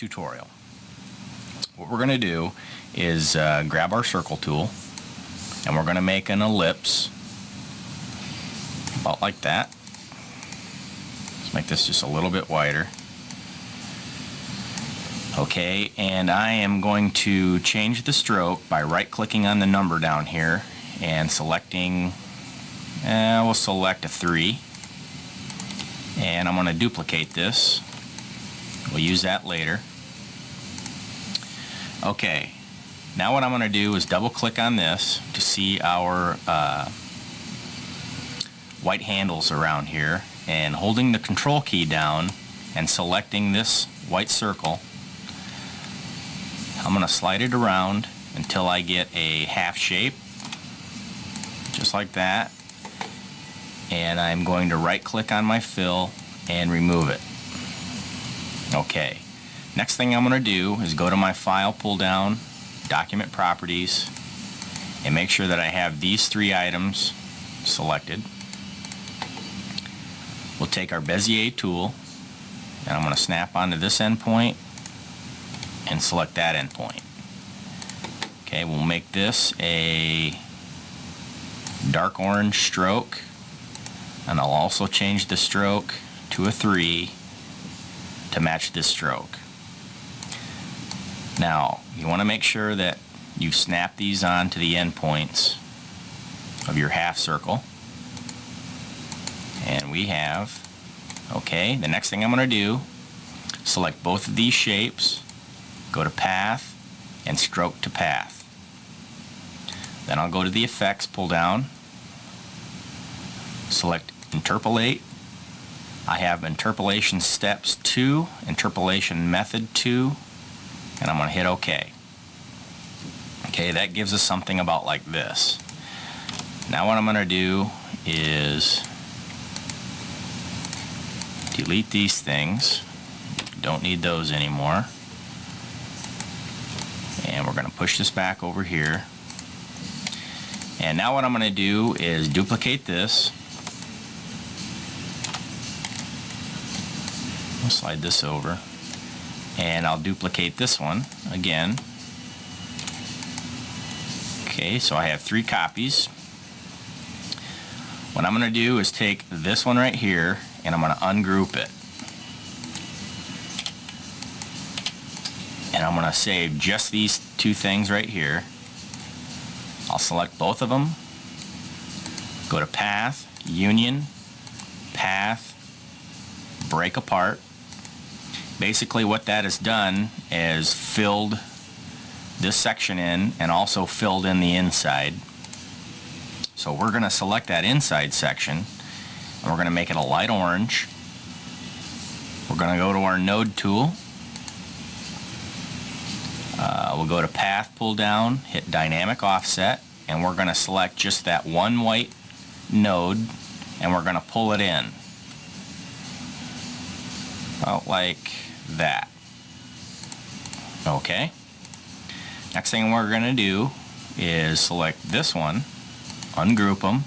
tutorial. What we're going to do is grab our circle tool, and we're going to make an ellipse about like that. Let's make this just a little bit wider. Okay, and I am going to change the stroke by right-clicking on the number down here and selecting, we'll select a 3. And I'm going to duplicate this. We'll use that later. Okay, now what I'm going to do is double-click on this to see our white handles around here, and holding the control key down and selecting this white circle, I'm going to slide it around until I get a half shape, just like that. And I'm going to right click on my fill and remove it. Okay, next thing I'm going to do is go to my file, pull down, document properties, and make sure that I have these 3 items selected. We'll take our Bezier tool, and I'm going to snap onto this endpoint and select that endpoint. Okay, we'll make this a dark orange stroke, and I'll also change the stroke to a 3 to match this stroke. Now, you want to make sure that you snap these on to the endpoints of your half circle. And we have, okay, the next thing I'm going to do, select both of these shapes, go to Path, and Stroke to Path. Then I'll go to the Effects, pull down, select Interpolate. I have Interpolation Steps 2, Interpolation Method 2, and I'm going to hit OK. Okay, that gives us something about like this. Now what I'm going to do is delete these things. Don't need those anymore. And we're going to push this back over here. And now what I'm going to do is duplicate this. I'll slide this over. And I'll duplicate this one again. Okay, so I have 3 copies. What I'm going to do is take this one right here, and I'm going to ungroup it. And I'm going to save just these 2 things right here. I'll select both of them, go to Path, Union, Path, Break Apart. Basically what that has done is filled this section in and also filled in the inside. So we're going to select that inside section, and we're going to make it a light orange. We're going to go to our node tool. We'll go to Path, pull down, hit Dynamic Offset, and we're going to select just that one white node, and we're going to pull it in. About like that. Okay. Next thing we're going to do is select this one, ungroup them,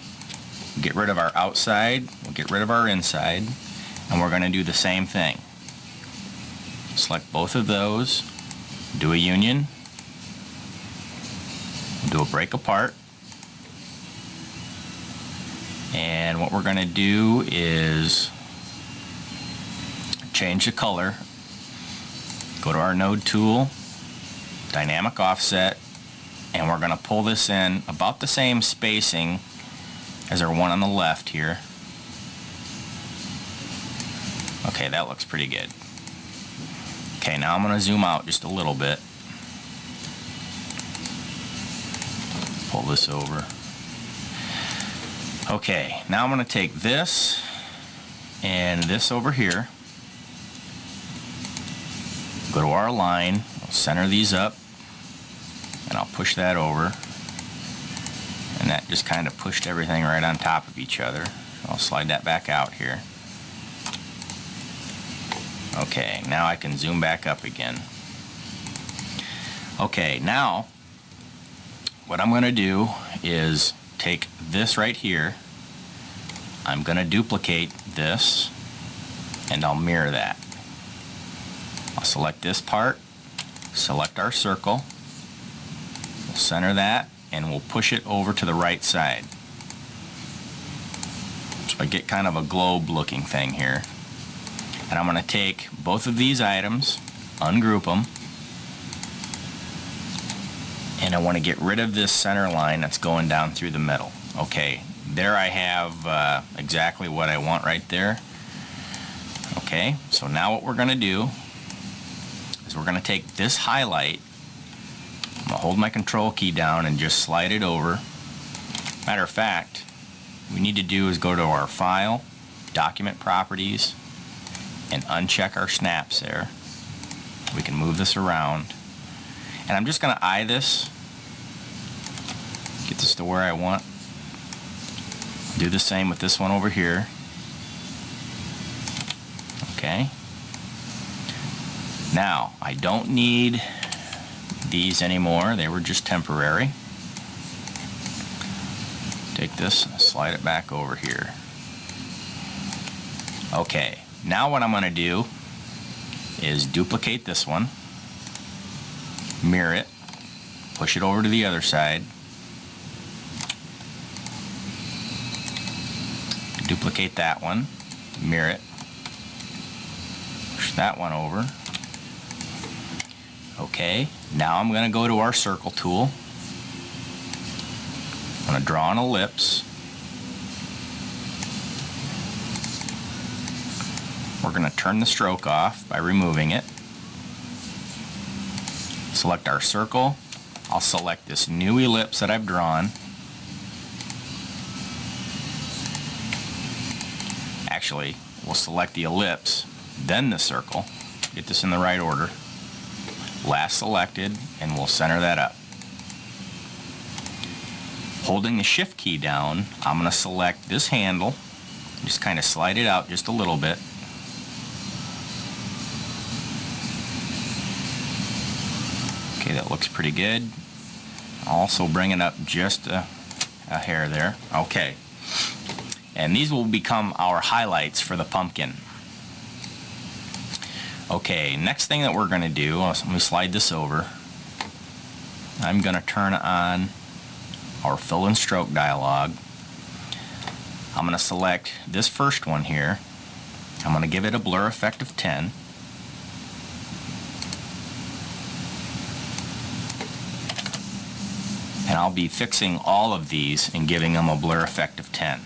get rid of our outside, we'll get rid of our inside, and we're going to do the same thing. Select both of those, do a union, do a break apart, and what we're going to do is change the color, go to our node tool, dynamic offset, and we're going to pull this in about the same spacing as our one on the left here. Okay, that looks pretty good. Okay, now I'm going to zoom out just a little bit. Pull this over. Okay, now I'm going to take this and this over here. Go to our line, I'll center these up, and I'll push that over. And that just kind of pushed everything right on top of each other. I'll slide that back out here. Okay, now I can zoom back up again. Okay, now what I'm going to do is take this right here, I'm going to duplicate this, and I'll mirror that. I'll select this part, select our circle, we'll center that, and we'll push it over to the right side. So I get kind of a globe looking thing here. And I'm going to take both of these items, ungroup them, and I want to get rid of this center line that's going down through the middle. Okay, there I have exactly what I want right there. Okay, so now what we're going to do is we're going to take this highlight, I'm going to hold my control key down and just slide it over. Matter of fact, what we need to do is go to our File, Document Properties, and uncheck our snaps there. We can move this around. And I'm just going to eye this, get this to where I want. Do the same with this one over here. Okay. Now, I don't need these anymore. They were just temporary. Take this and slide it back over here. Okay. Now what I'm going to do is duplicate this one, mirror it, push it over to the other side, duplicate that one, mirror it, push that one over. Okay, now I'm going to go to our circle tool. I'm going to draw an ellipse. We're going to turn the stroke off by removing it. Select our circle. I'll select this new ellipse that I've drawn. Actually, we'll select the ellipse, then the circle. Get this in the right order. Last selected, and we'll center that up. Holding the Shift key down, I'm going to select this handle. Just kind of slide it out just a little bit. Okay, that looks pretty good. I'll also bring it up just a hair there. Okay. And these will become our highlights for the pumpkin. Okay, next thing that we're going to do, let me slide this over. I'm going to turn on our fill and stroke dialog. I'm going to select this first one here. I'm going to give it a blur effect of 10. And I'll be fixing all of these and giving them a blur effect of 10.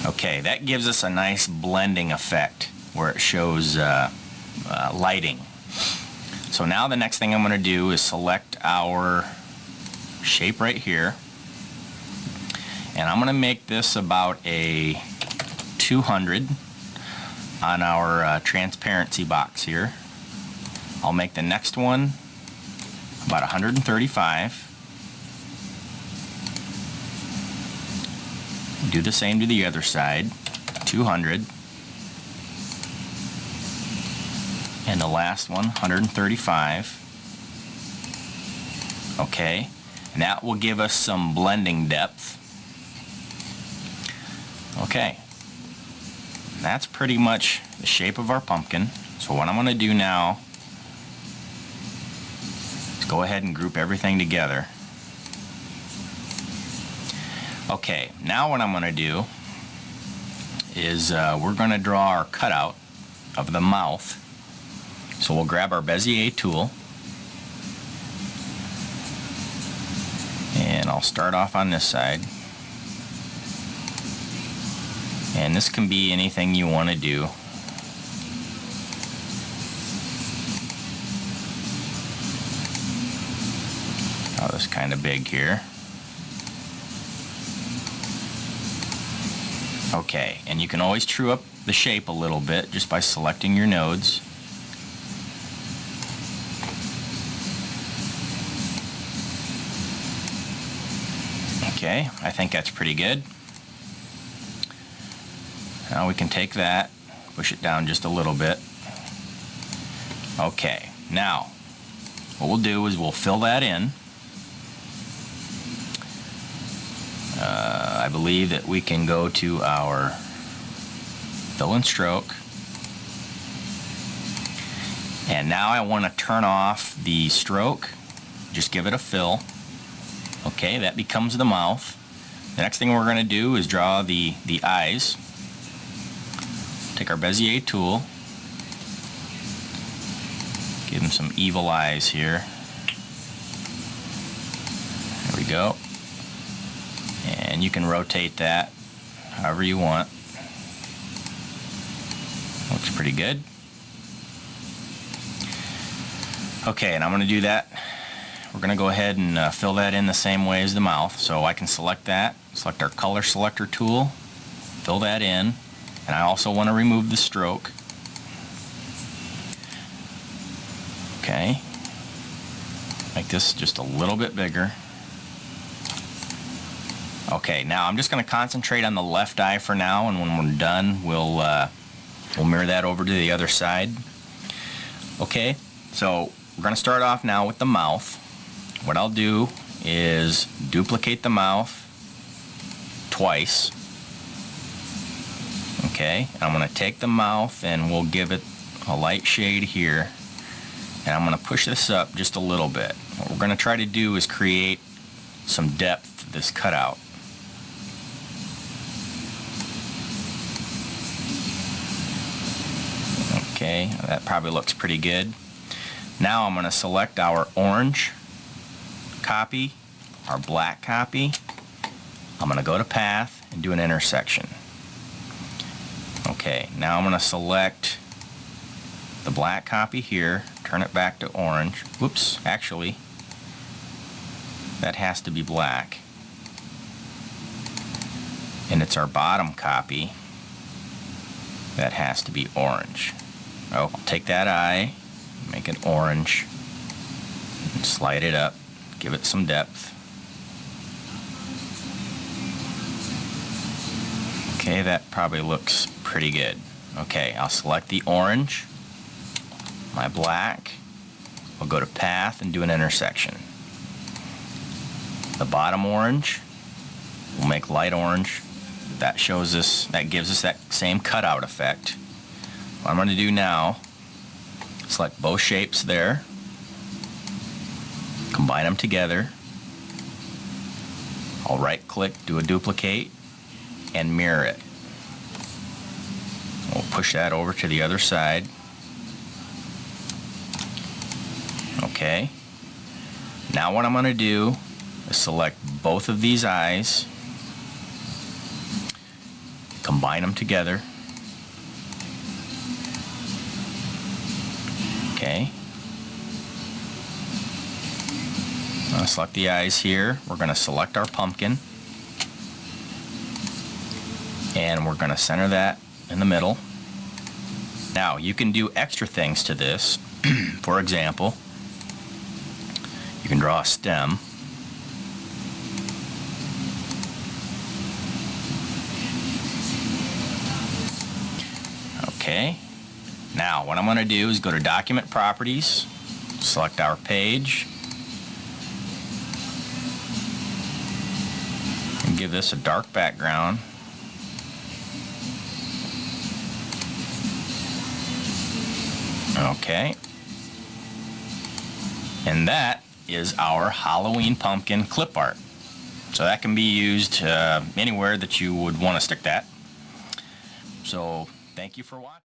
Okay, that gives us a nice blending effect where it shows lighting. So now the next thing I'm going to do is select our shape right here. And I'm going to make this about a 200 on our transparency box here. I'll make the next one about 135. Do the same to the other side, 200. And the last one, 135. Okay, and that will give us some blending depth. Okay, that's pretty much the shape of our pumpkin. So what I'm going to do now is go ahead and group everything together. Okay, now what I'm going to do is we're going to draw our cutout of the mouth. So we'll grab our Bezier tool, and I'll start off on this side. And this can be anything you want to do. Oh, this is kind of big here. Okay, and you can always true up the shape a little bit just by selecting your nodes. Okay, I think that's pretty good. Now we can take that, push it down just a little bit. Okay, now what we'll do is we'll fill that in. I believe that we can go to our fill and stroke. And now I want to turn off the stroke. Just give it a fill. Okay, that becomes the mouth. The next thing we're going to do is draw the eyes. Take our Bezier tool. Give them some evil eyes here. There we go. And you can rotate that however you want. Looks pretty good. Okay, and I'm going to do that. We're going to go ahead and fill that in the same way as the mouth. So I can select that, select our color selector tool, fill that in, and I also want to remove the stroke. Okay, make this just a little bit bigger. Okay, now I'm just going to concentrate on the left eye for now, and when we're done, we'll mirror that over to the other side. Okay, so we're going to start off now with the mouth. What I'll do is duplicate the mouth twice. Okay, I'm going to take the mouth and we'll give it a light shade here. And I'm going to push this up just a little bit. What we're going to try to do is create some depth to this cutout. Okay, that probably looks pretty good. Now I'm going to select our orange copy, our black copy. I'm going to go to path and do an intersection. Okay, now I'm going to select the black copy here, turn it back to orange. Whoops, actually, that has to be black. And it's our bottom copy that has to be orange. Oh, I'll take that eye, make it orange, and slide it up, give it some depth. Okay, that probably looks pretty good. Okay, I'll select the orange, my black, I'll go to path and do an intersection. The bottom orange, we'll make light orange. That shows us, that gives us that same cutout effect. What I'm going to do now, select both shapes there, combine them together. I'll right click, do a duplicate, and mirror it. We'll push that over to the other side. Okay. Now what I'm going to do is select both of these eyes, combine them together. Okay. I'll select the eyes here. We're going to select our pumpkin. And we're going to center that in the middle. Now you can do extra things to this. For example, you can draw a stem. Okay. Now what I'm going to do is go to Document Properties, select our page, and give this a dark background. Okay. And that is our Halloween pumpkin clip art. So that can be used anywhere that you would want to stick that. So thank you for watching.